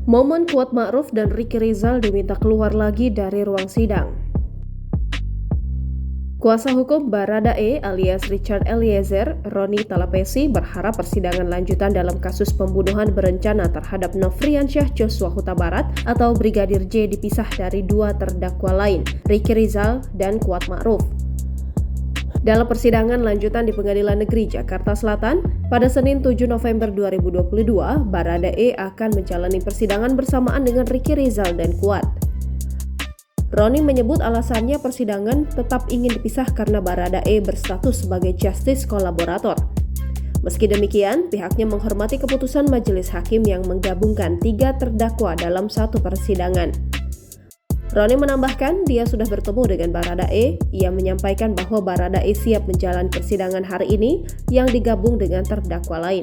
Momen Kuat Ma'ruf dan Ricky Rizal diminta keluar lagi dari ruang sidang. Kuasa hukum Baradae alias Richard Eliezer, Roni Talapesi, berharap persidangan lanjutan dalam kasus pembunuhan berencana terhadap Nofriansyah Joshua Huta Barat atau Brigadir J dipisah dari dua terdakwa lain, Ricky Rizal dan Kuat Ma'ruf. Dalam persidangan lanjutan di Pengadilan Negeri Jakarta Selatan, pada Senin 7 November 2022, Baradae akan menjalani persidangan bersamaan dengan Ricky Rizal dan Kuat. Roni menyebut alasannya persidangan tetap ingin dipisah karena Baradae berstatus sebagai justice kolaborator. Meski demikian, pihaknya menghormati keputusan majelis hakim yang menggabungkan 3 terdakwa dalam satu persidangan. Roni menambahkan dia sudah bertemu dengan Baradae. Ia menyampaikan bahwa Baradae siap menjalani persidangan hari ini yang digabung dengan terdakwa lain.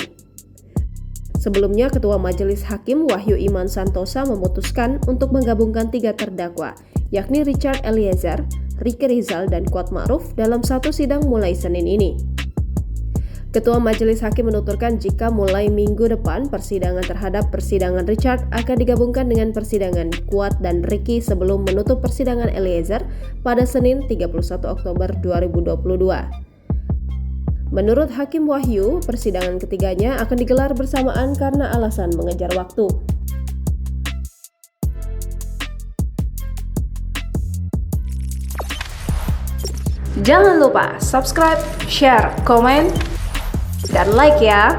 Sebelumnya, Ketua Majelis Hakim Wahyu Iman Santosa memutuskan untuk menggabungkan 3 terdakwa, yakni Richard Eliezer, Ricky Rizal, dan Kuat Ma'ruf dalam satu sidang mulai Senin ini. Ketua Majelis Hakim menuturkan jika mulai minggu depan persidangan terhadap persidangan Richard akan digabungkan dengan persidangan Kuat dan Ricky sebelum menutup persidangan Eliezer pada Senin 31 Oktober 2022. Menurut Hakim Wahyu, persidangan ketiganya akan digelar bersamaan karena alasan mengejar waktu. Jangan lupa subscribe, share, komen, dan like ya!